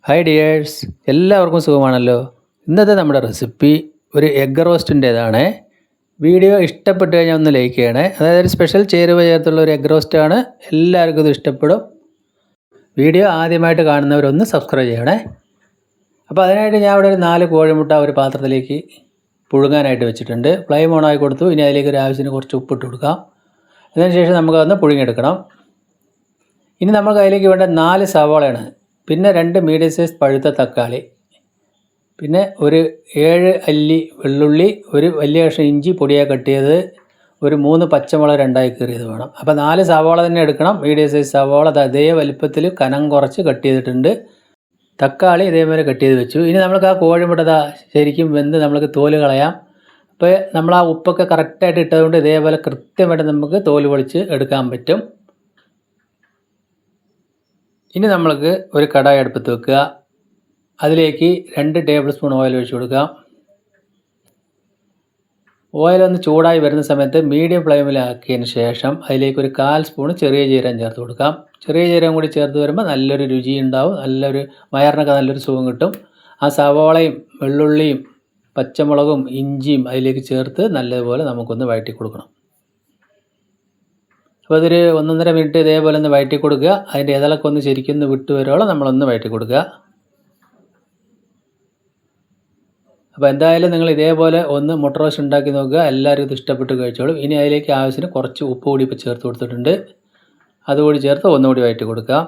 Hi dears, എല്ലാവർക്കും സുഖമാണല്ലോ. ഇന്നത്തെ നമ്മുടെ റെസിപ്പി ഒരു എഗ് റോസ്റ്റിൻ്റേതാണ്. വീഡിയോ ഇഷ്ടപ്പെട്ട് കഴിഞ്ഞാൽ ഒന്ന് ലൈക്ക് ചെയ്യണേ. അതായത് ഒരു സ്പെഷ്യൽ ചേരുവ ചേർത്തുള്ള ഒരു എഗ് റോസ്റ്റാണ്. എല്ലാവർക്കും ഇത് ഇഷ്ടപ്പെടും. വീഡിയോ ആദ്യമായിട്ട് കാണുന്നവരൊന്ന് സബ്സ്ക്രൈബ് ചെയ്യണേ. അപ്പോൾ അതിനായിട്ട് ഞാൻ ഇവിടെ ഒരു 4 കോഴിമുട്ട ഒരു പാത്രത്തിലേക്ക് പുഴുങ്ങാനായിട്ട് വെച്ചിട്ടുണ്ട്. ഫ്ലെയിം ഓണാക്കി കൊടുത്തു. ഇനി അതിലേക്ക് ഒരു ആവശ്യത്തിന് കുറച്ച് ഉപ്പിട്ട് കൊടുക്കാം. അതിനുശേഷം നമുക്കതൊന്ന് പുഴുങ്ങിയെടുക്കണം. ഇനി നമുക്ക് അതിലേക്ക് വേണ്ട 4 സവാളയാണ്, പിന്നെ 2 മീഡിയം സൈസ് പഴുത്ത തക്കാളി, പിന്നെ ഒരു 7 അല്ലി വെള്ളുള്ളി, ഒരു വലിയ കഷ്ണം ഇഞ്ചി പൊടിയായി കട്ട് ചെയ്തത്, ഒരു 3 പച്ചമുളക് 2ആയി കീറിയത് വേണം. അപ്പോൾ 4 സവാള തന്നെ എടുക്കണം. മീഡിയം സൈസ് സവാള അതേ വലിപ്പത്തിൽ കനം കുറച്ച് കട്ട് ചെയ്തിട്ടുണ്ട്. തക്കാളി ഇതേപോലെ കട്ട് ചെയ്ത് വെച്ചു. ഇനി നമുക്ക് ആ കോഴിമുട്ട ശരിക്കും വെന്ത് നമുക്ക് തോല് കളയാം. അപ്പോൾ നമ്മൾ ആ ഉപ്പൊക്കെ കറക്റ്റായിട്ട് ഇട്ടതുകൊണ്ട് ഇതേപോലെ കൃത്യമായിട്ട് നമുക്ക് തോല് പൊളിച്ച് എടുക്കാൻ പറ്റും. ഇനി നമ്മൾക്ക് ഒരു കടായി അടുപ്പത്ത് വെക്കുക. അതിലേക്ക് 2 ടേബിൾ സ്പൂൺ ഓയിൽ ഒഴിച്ച് കൊടുക്കാം. ഓയിലൊന്ന് ചൂടായി വരുന്ന സമയത്ത് മീഡിയം ഫ്ലെയിമിലാക്കിയതിന് ശേഷം അതിലേക്ക് ഒരു 1/4 സ്പൂൺ ചെറിയ ജീരകം ചേർത്ത് കൊടുക്കാം. ചെറിയ ജീരകം കൂടി ചേർത്ത് വരുമ്പോൾ നല്ലൊരു രുചി ഉണ്ടാവും, നല്ലൊരു വയറിനൊക്കെ നല്ലൊരു സുഖം കിട്ടും. ആ സവാളയും വെള്ളുള്ളിയും പച്ചമുളകും ഇഞ്ചിയും അതിലേക്ക് ചേർത്ത് നല്ലതുപോലെ നമുക്കൊന്ന് വഴറ്റി കൊടുക്കണം. അപ്പോൾ അതൊരു 1-1.5 മിനിറ്റ് ഇതേപോലെ ഒന്ന് വഴറ്റി കൊടുക്കുക. അതിൻ്റെ ഇതളൊക്കെ ഒന്ന് ശരിക്കും വിട്ട് വരുവോളം നമ്മളൊന്ന് വഴറ്റി കൊടുക്കുക. അപ്പോൾ എന്തായാലും നിങ്ങൾ ഇതേപോലെ ഒന്ന് മുട്ട റോസ്റ്റ് ഉണ്ടാക്കി നോക്കുക. എല്ലാവരും ഇത് ഇഷ്ടപ്പെട്ട് കഴിച്ചോളും. ഇനി അതിലേക്ക് ആവശ്യത്തിന് കുറച്ച് ഉപ്പ് കൂടി ഇപ്പോൾ ചേർത്ത് കൊടുത്തിട്ടുണ്ട്. അതുകൂടി ചേർത്ത് ഒന്നുകൂടി വഴറ്റി കൊടുക്കുക.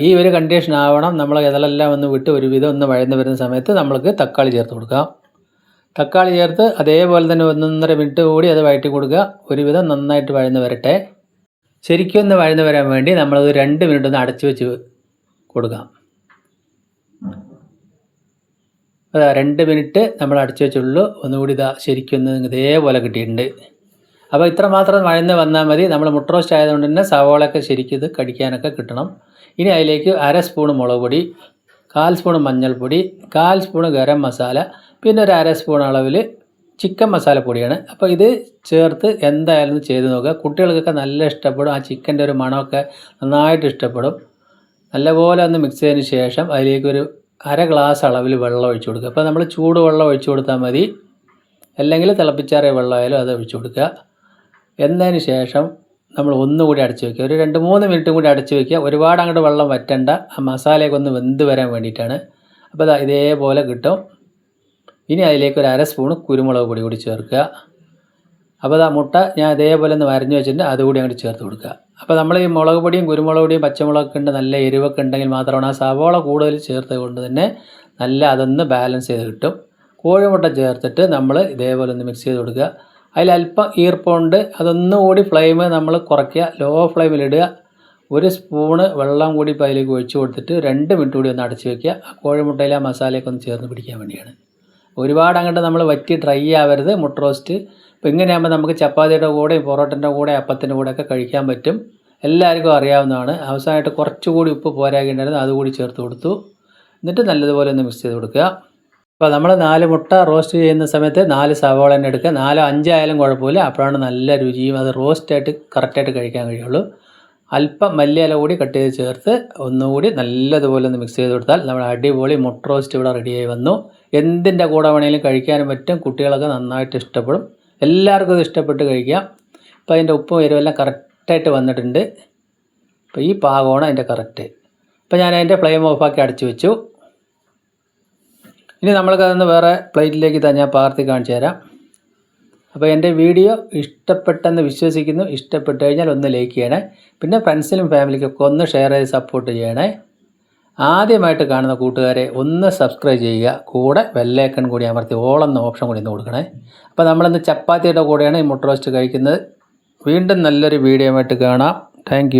ഈ ഒരു കണ്ടീഷൻ ആവണം. നമ്മൾ ഇതളെല്ലാം ഒന്ന് വിട്ട് ഒരുവിധം ഒന്ന് വഴന്ന് വരുന്ന സമയത്ത് നമ്മൾക്ക് തക്കാളി ചേർത്ത് കൊടുക്കാം. തക്കാളി ചേർത്ത് അതേപോലെ തന്നെ 1-1.5 മിനിറ്റ് കൂടി അത് വഴറ്റി കൊടുക്കുക. ഒരുവിധം നന്നായിട്ട് വഴന്ന് വരട്ടെ. ശരിക്കും ഒന്ന് വഴന്ന് വരാൻ വേണ്ടി നമ്മളത് 2 മിനിറ്റ് ഒന്ന് അടച്ചു വെച്ച് കൊടുക്കാം. 2 മിനിറ്റ് നമ്മൾ അടച്ചു വെച്ചുള്ളൂ. ഒന്നുകൂടി ശരിക്കും ഇതേപോലെ കിട്ടിയിട്ടുണ്ട്. അപ്പോൾ ഇത്ര മാത്രം വഴന്ന് വന്നാൽ മതി. നമ്മൾ മുട്ട റോസ്റ്റ് ആയതുകൊണ്ട് തന്നെ സവാളയൊക്കെ ശരിക്കും ഇത് കടിക്കാനൊക്കെ കിട്ടണം. ഇനി അതിലേക്ക് 1/2 സ്പൂൺ മുളക് പൊടി, 1/4 സ്പൂൺ മഞ്ഞൾപ്പൊടി, 1/4 സ്പൂൺ ഗരം മസാല, പിന്നെ ഒരു 1/2 സ്പൂൺ അളവിൽ ചിക്കൻ മസാലപ്പൊടിയാണ്. അപ്പോൾ ഇത് ചേർത്ത് എന്തായാലും ചെയ്ത് നോക്കുക. കുട്ടികൾക്കൊക്കെ നല്ല ഇഷ്ടപ്പെടും. ആ ചിക്കൻ്റെ ഒരു മണമൊക്കെ നന്നായിട്ട് ഇഷ്ടപ്പെടും. നല്ലപോലെ ഒന്ന് മിക്സ് ചെയ്തതിന് ശേഷം അതിലേക്കൊരു 1/2 ഗ്ലാസ് അളവിൽ വെള്ളം ഒഴിച്ചു കൊടുക്കുക. അപ്പോൾ നമ്മൾ ചൂട് വെള്ളം ഒഴിച്ചു കൊടുത്താൽ മതി, അല്ലെങ്കിൽ തിളപ്പിച്ചാറിയ വെള്ളമായാലും അത് ഒഴിച്ചു കൊടുക്കുക. എന്നതിന് ശേഷം നമ്മൾ ഒന്നുകൂടി അടച്ചു വയ്ക്കുക. ഒരു 2-3 മിനിറ്റും കൂടി അടച്ചു വയ്ക്കുക. ഒരുപാട് അങ്ങോട്ട് വെള്ളം വറ്റണ്ട, ആ മസാലയൊക്കെ ഒന്ന് വെന്ത് വരാൻ വേണ്ടിയിട്ടാണ്. അപ്പോൾ ഇതേപോലെ കിട്ടും. ഇനി അതിലേക്ക് ഒരു 1/2 സ്പൂൺ കുരുമുളക് പൊടി കൂടി ചേർക്കുക. അപ്പോൾ മുട്ട ഞാൻ ഇതേപോലെ ഒന്ന് വരഞ്ഞ് വെച്ചിട്ട് അതുകൂടി അങ്ങോട്ട് ചേർത്ത് കൊടുക്കുക. അപ്പോൾ നമ്മൾ ഈ മുളക് പൊടിയും കുരുമുളക് പൊടിയും പച്ചമുളകൊക്കെ ഉണ്ട്, നല്ല എരിവൊക്കെ ഉണ്ടെങ്കിൽ മാത്രമാണ് ആ സവാള കൂടുതൽ ചേർത്തത് കൊണ്ട് തന്നെ നല്ല അതൊന്ന് ബാലൻസ് ചെയ്ത് കിട്ടും. കോഴിമുട്ട ചേർത്തിട്ട് നമ്മൾ ഇതേപോലെ ഒന്ന് മിക്സ് ചെയ്ത് കൊടുക്കുക. അതിലല്പം ഈർപ്പമുണ്ട്, അതൊന്നുകൂടി ഫ്ലെയിം നമ്മൾ കുറയ്ക്കുക, ലോ ഫ്ലെയിമിലിടുക. 1 സ്പൂണ് വെള്ളം കൂടി ഇപ്പോൾ അതിലേക്ക് ഒഴിച്ച് കൊടുത്തിട്ട് 2 മിനിറ്റ് കൂടി ഒന്ന് അടച്ച് വയ്ക്കുക. ആ കോഴിമുട്ടയിൽ ആ മസാലയൊക്കെ ഒന്ന് ചേർന്ന് പിടിക്കാൻ വേണ്ടിയാണ്. ഒരുപാട് അങ്ങോട്ട് നമ്മൾ വറ്റി ഡ്രൈ ആവരുത് മുട്ട റോസ്റ്റ്. ഇപ്പോൾ ഇങ്ങനെയാകുമ്പോൾ നമുക്ക് ചപ്പാത്തിയുടെ കൂടെയും പൊറോട്ടൻ്റെ കൂടെ അപ്പത്തിൻ്റെ കൂടെയൊക്കെ കഴിക്കാൻ പറ്റും. എല്ലാവർക്കും അറിയാവുന്നതാണ്. അവസാനമായിട്ട് കുറച്ചുകൂടി ഉപ്പ് പോരാകിണ്ടായിരുന്നു, അതുകൂടി ചേർത്ത് കൊടുത്തു. എന്നിട്ട് നല്ലതുപോലെ ഒന്ന് മിക്സ് ചെയ്ത് കൊടുക്കുക. അപ്പോൾ നമ്മൾ 4 മുട്ട റോസ്റ്റ് ചെയ്യുന്ന സമയത്ത് 4 സവാള തന്നെ എടുക്കുക. 4-5 ആയാലും കുഴപ്പമില്ല. അപ്പോഴാണ് നല്ല രുചിയും അത് റോസ്റ്റായിട്ട് കറക്റ്റായിട്ട് കഴിക്കാൻ കഴിയുള്ളൂ. അല്പം മല്ലിയില കൂടി കട്ട് ചെയ്ത് ചേർത്ത് ഒന്നുകൂടി നല്ലതുപോലെ ഒന്ന് മിക്സ് ചെയ്ത് കൊടുത്താൽ നമ്മുടെ അടിപൊളി മുട്ട റോസ്റ്റ് ഇവിടെ റെഡിയായി വന്നു. എന്തിൻ്റെ കൂടെ വേണമെങ്കിലും കഴിക്കാനും പറ്റും. കുട്ടികളൊക്കെ നന്നായിട്ട് ഇഷ്ടപ്പെടും. എല്ലാവർക്കും ഇത് ഇഷ്ടപ്പെട്ട് കഴിക്കാം. ഇപ്പോൾ അതിൻ്റെ ഉപ്പും എരിവെല്ലാം കറക്റ്റായിട്ട് വന്നിട്ടുണ്ട്. ഇപ്പോൾ ഈ പാകമാണ് അതിൻ്റെ കറക്റ്റ്. ഇപ്പോൾ ഞാൻ അതിൻ്റെ ഫ്ലെയിം ഓഫാക്കി അടച്ചു വെച്ചു. ഇനി നമ്മൾക്കതൊന്ന് വേറെ പ്ലേറ്റിലേക്ക് ഞാൻ പകർത്തി കാണിച്ചു തരാം. അപ്പോൾ എൻ്റെ വീഡിയോ ഇഷ്ടപ്പെട്ടെന്ന് വിശ്വസിക്കുന്നു. ഇഷ്ടപ്പെട്ട് കഴിഞ്ഞാൽ ഒന്ന് ലൈക്ക് ചെയ്യണേ. പിന്നെ ഫ്രണ്ട്സിനും ഫാമിലിക്കൊക്കെ ഒന്ന് ഷെയർ ചെയ്ത് സപ്പോർട്ട് ചെയ്യണേ. ആദ്യമായിട്ട് കാണുന്ന കൂട്ടുകാരെ ഒന്ന് സബ്സ്ക്രൈബ് ചെയ്യുക. കൂടെ ബെല്ലൈക്കൺ കൂടി അമർത്തി ഓൾ എന്ന ഓപ്ഷൻ കൂടി ഒന്ന് കൊടുക്കണേ. അപ്പോൾ നമ്മളിന്ന് ചപ്പാത്തിയുടെ കൂടെയാണ് ഈ മുട്ട റോസ്റ്റ് കഴിക്കുന്നത്. വീണ്ടും നല്ലൊരു വീഡിയോ ആയിട്ട് കാണാം. താങ്ക്